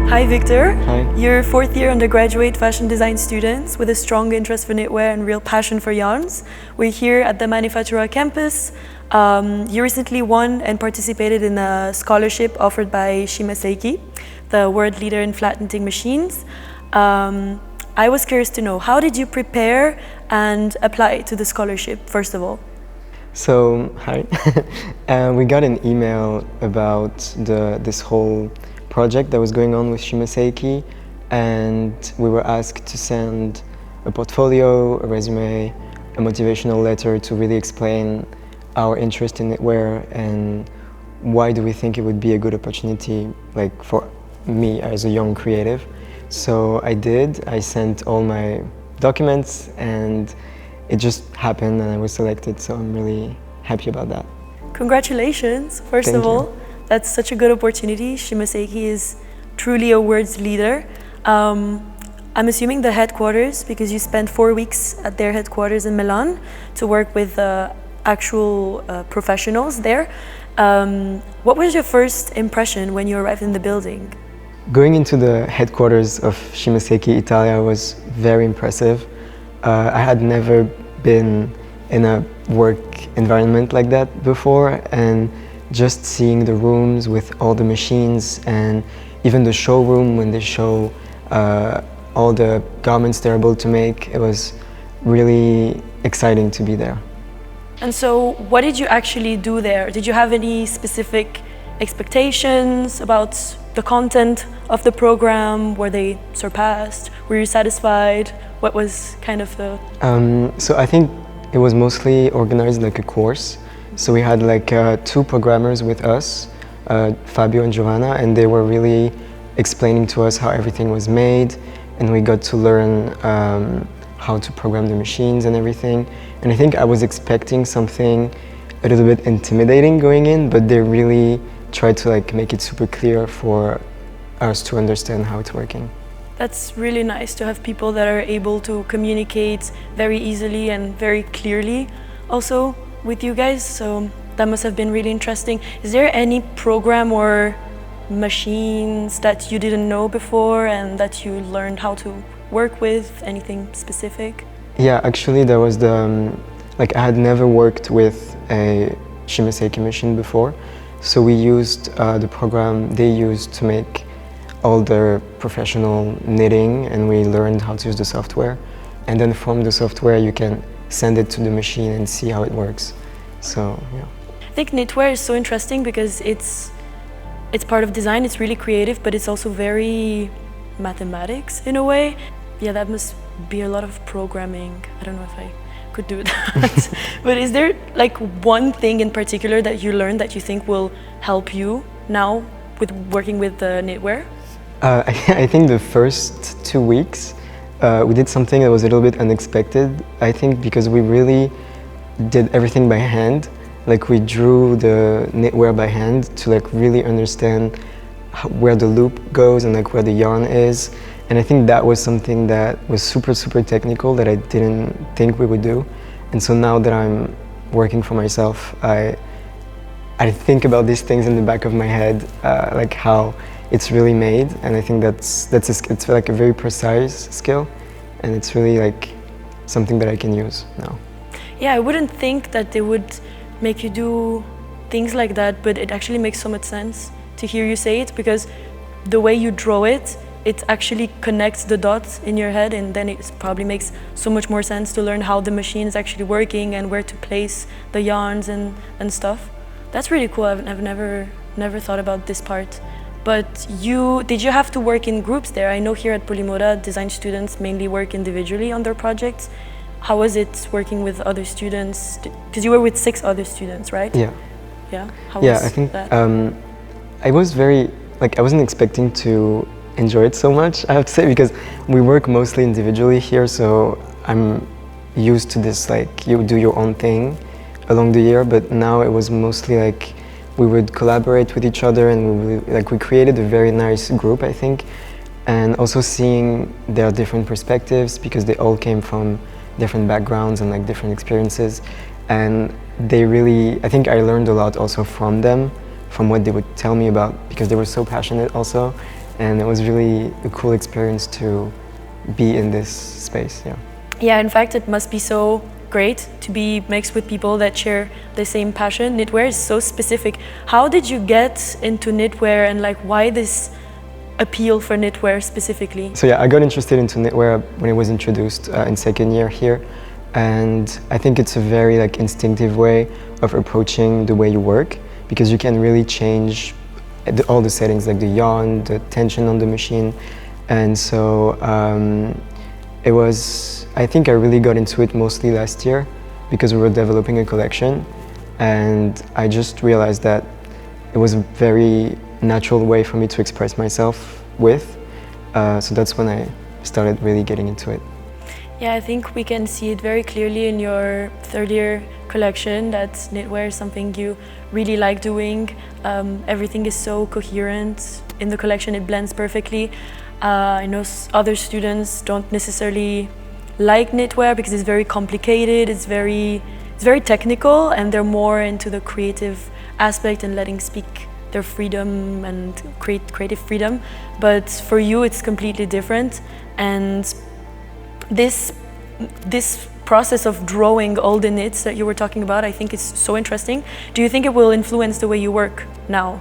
Hi Victor. Hi. You're fourth year undergraduate fashion design students with a strong interest for knitwear and real passion for yarns. We're here at the Manifattura Campus. You recently won and participated in a scholarship offered by Shima Seiki, the world leader in flat knitting machines. I was curious to know, how did you prepare and apply to the scholarship, first of all? So, hi. We got an email about this whole project that was going on with Shima Seiki, and we were asked to send a portfolio, a resume, a motivational letter to really explain our interest in knitwear and why do we think it would be a good opportunity, like for me as a young creative. So I did. I sent all my documents and it just happened and I was selected, so I'm really happy about that. Congratulations, first of all. That's such a good opportunity. Shima Seiki is truly a world's leader. I'm assuming the headquarters, because you spent 4 weeks at their headquarters in Milan to work with actual professionals there. What was your first impression when you arrived in the building? Going into the headquarters of Shima Seiki Italia was very impressive. I had never been in a work environment like that before, and just seeing the rooms with all the machines and even the showroom when they show all the garments they're able to make, it was really exciting to be there. And so what did you actually do there? Did you have any specific expectations about the content of the program? Were they surpassed? Were you satisfied? What was kind of the... So I think it was mostly organized like a course. So we had like 2 programmers with us, Fabio and Giovanna, and they were really explaining to us how everything was made, and we got to learn how to program the machines and everything. And I think I was expecting something a little bit intimidating going in, but they really tried to like make it super clear for us to understand how it's working. That's really nice to have people that are able to communicate very easily and very clearly also with you guys, so that must have been really interesting. Is there any program or machines that you didn't know before and that you learned how to work with? Anything specific? Yeah, actually there was I had never worked with a Shima Seiki machine before, so we used the program they used to make all the professional knitting, and we learned how to use the software. And then from the software you can send it to the machine and see how it works. So, yeah. I think knitwear is so interesting because it's part of design, it's really creative, but it's also very mathematics in a way. Yeah, that must be a lot of programming. I don't know if I could do that. But is there like one thing in particular that you learned that you think will help you now with working with the knitwear? I think the first 2 weeks we did something that was a little bit unexpected, I think, because we really did everything by hand. Like we drew the knitwear by hand to like really understand where the loop goes and like where the yarn is. And I think that was something that was super technical that I didn't think we would do. And so now that I'm working for myself, I think about these things in the back of my head, like how it's really made, and I think it's like a very precise skill, and it's really like something that I can use now. Yeah, I wouldn't think that they would make you do things like that, but it actually makes so much sense to hear you say it, because the way you draw it, it actually connects the dots in your head, and then it probably makes so much more sense to learn how the machine is actually working and where to place the yarns and stuff. That's really cool. I've never thought about this part. But did you have to work in groups there? I know here at Polimoda, design students mainly work individually on their projects. How was it working with other students? Because you were with 6 other students, right? Yeah. Yeah. I think I was I wasn't expecting to enjoy it so much, I have to say, because we work mostly individually here, so I'm used to this, like you do your own thing along the year, but now it was mostly like we would collaborate with each other, and we created a very nice group, I think, and also seeing their different perspectives, because they all came from different backgrounds and like different experiences, and I think I learned a lot also from them, from what they would tell me about, because they were so passionate also, and it was really a cool experience to be in this space. Yeah. Yeah, in fact, it must be so great to be mixed with people that share the same passion. Knitwear is so specific. How did you get into knitwear, and like why this appeal for knitwear specifically? So yeah, I got interested into knitwear when it was introduced in second year here, and I think it's a very like instinctive way of approaching the way you work, because you can really change all the settings, like the yarn, the tension on the machine, and so I think I really got into it mostly last year because we were developing a collection, and I just realized that it was a very natural way for me to express myself with. So that's when I started really getting into it. Yeah, I think we can see it very clearly in your third year collection that knitwear is something you really like doing. Everything is so coherent in the collection, it blends perfectly. I know other students don't necessarily like knitwear because it's very complicated, it's very technical, and they're more into the creative aspect and letting speak their freedom and creative freedom. But for you, it's completely different. And this process of drawing all the knits that you were talking about, I think is so interesting. Do you think it will influence the way you work now?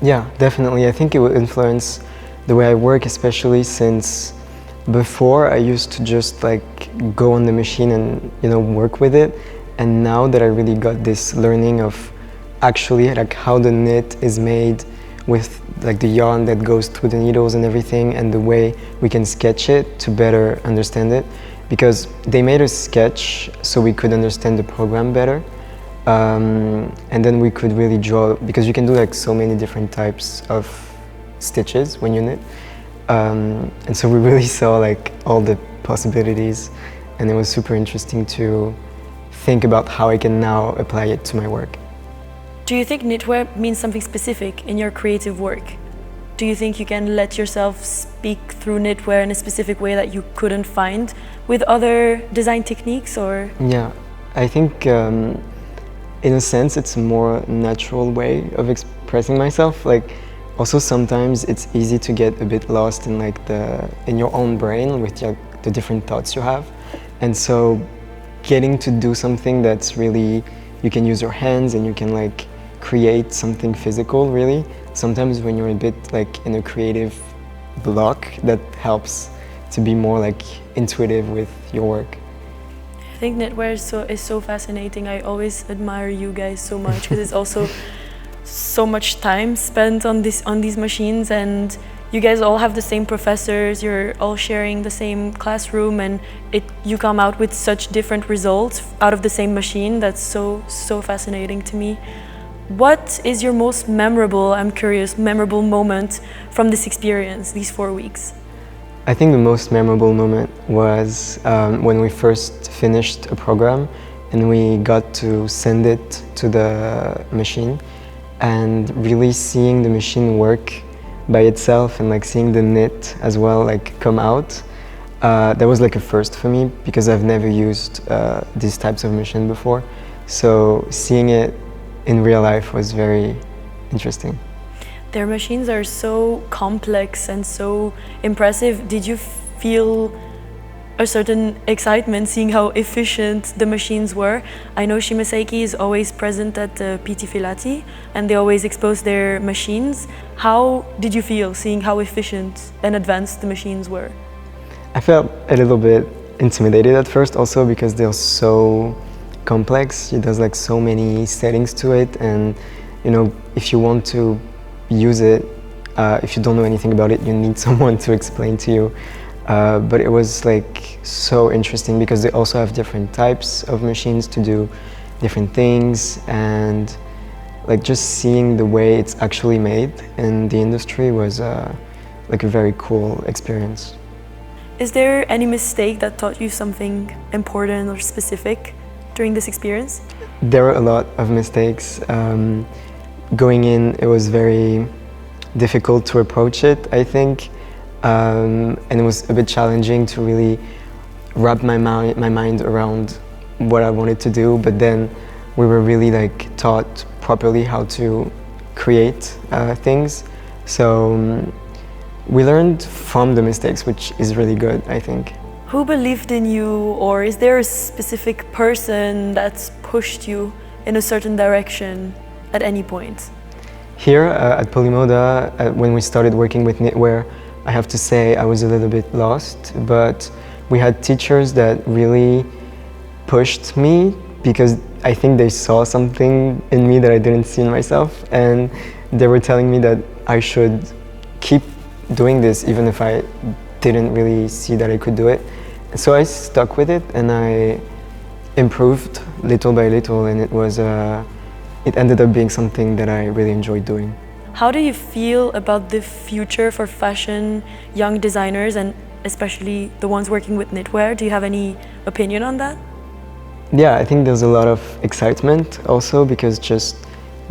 Yeah, definitely. I think it will influence the way I work, especially since before I used to just like go on the machine and work with it, and now that I really got this learning of actually like how the knit is made with like the yarn that goes through the needles and everything, and the way we can sketch it to better understand it, because they made a sketch so we could understand the program better, and then we could really draw, because you can do like so many different types of stitches when you knit, and so we really saw like all the possibilities, and it was super interesting to think about how I can now apply it to my work. Do you think knitwear means something specific in your creative work? Do you think you can let yourself speak through knitwear in a specific way that you couldn't find with other design techniques, or? Yeah, I think in a sense it's a more natural way of expressing myself. Like, also sometimes it's easy to get a bit lost in like in your own brain with the different thoughts you have, and so getting to do something that's really, you can use your hands and you can like create something physical, really. Sometimes when you're a bit like in a creative block, that helps to be more like intuitive with your work. I think knitwear is so fascinating. I always admire you guys so much because it's also so much time spent on these machines, and you guys all have the same professors, you're all sharing the same classroom, and you come out with such different results out of the same machine. That's so fascinating to me. What is your most memorable, I'm curious, memorable moment from this experience, these 4 weeks? I think the most memorable moment was when we first finished a program and we got to send it to the machine, and really seeing the machine work by itself and like seeing the knit as well like come out. That was like a first for me because I've never used these types of machine before. So seeing it in real life was very interesting. Their machines are so complex and so impressive. Did you feel a certain excitement seeing how efficient the machines were? I know Shima Seiki is always present at the PT Filati and they always expose their machines. How did you feel seeing how efficient and advanced the machines were? I felt a little bit intimidated at first, also because they're so complex. There's like so many settings to it, and if you want to use it, if you don't know anything about it, you need someone to explain to you. But it was like so interesting because they also have different types of machines to do different things, and like just seeing the way it's actually made in the industry was like a very cool experience. Is there any mistake that taught you something important or specific during this experience? There were a lot of mistakes. Going in, it was very difficult to approach it, I think. And it was a bit challenging to really wrap my mind around what I wanted to do, but then we were really like taught properly how to create things. So we learned from the mistakes, which is really good, I think. Who believed in you, or is there a specific person that's pushed you in a certain direction at any point? Here at Polimoda, when we started working with knitwear, I have to say I was a little bit lost, but we had teachers that really pushed me because I think they saw something in me that I didn't see in myself, and they were telling me that I should keep doing this even if I didn't really see that I could do it. So I stuck with it and I improved little by little, and it ended up being something that I really enjoyed doing. How do you feel about the future for fashion, young designers, and especially the ones working with knitwear? Do you have any opinion on that? Yeah, I think there's a lot of excitement also because just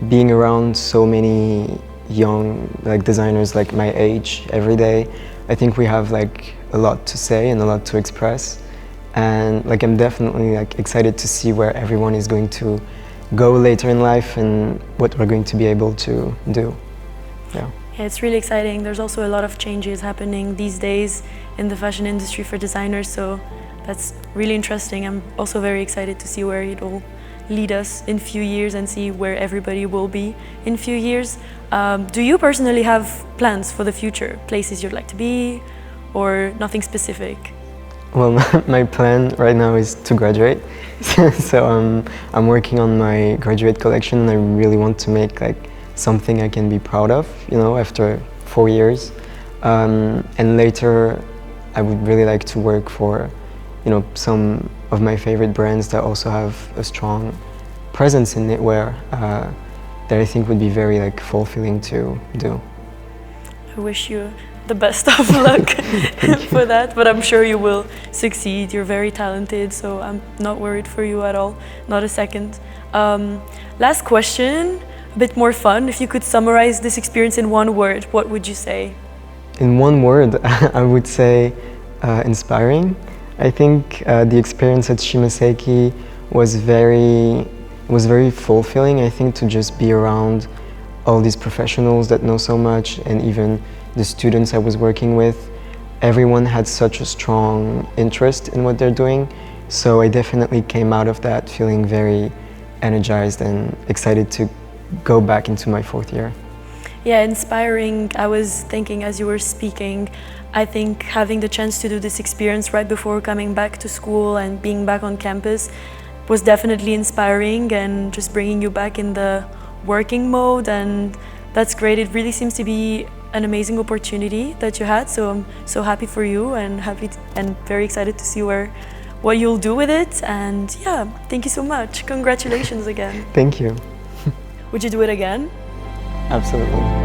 being around so many young designers like my age every day, I think we have a lot to say and a lot to express, and I'm definitely excited to see where everyone is going to go later in life and what we're going to be able to do. Yeah, it's really exciting. There's also a lot of changes happening these days in the fashion industry for designers, so that's really interesting. I'm also very excited to see where it will lead us in a few years and see where everybody will be in a few years. Do you personally have plans for the future? Places you'd like to be, or nothing specific? Well, my plan right now is to graduate. So I'm working on my graduate collection, and I really want to make something I can be proud of, after 4 years. And later, I would really like to work for, some of my favorite brands that also have a strong presence in knitwear that I think would be very fulfilling to do. I wish you the best of luck for that, but I'm sure you will succeed. You're very talented, so I'm not worried for you at all, not a second. Last question, a bit more fun. If you could summarize this experience in one word, what would you say? In one word, I would say inspiring. I think the experience at Shima Seiki was very fulfilling, I think, to just be around all these professionals that know so much, and even the students I was working with. Everyone had such a strong interest in what they're doing, so I definitely came out of that feeling very energized and excited to go back into my 4th year. Yeah, inspiring. I was thinking as you were speaking, I think having the chance to do this experience right before coming back to school and being back on campus was definitely inspiring and just bringing you back in the working mode, and that's great. It really seems to be an amazing opportunity that you had, so I'm so happy for you and very excited to see what you'll do with it. And yeah, thank you so much. Congratulations again. Thank you. Would you do it again? Absolutely.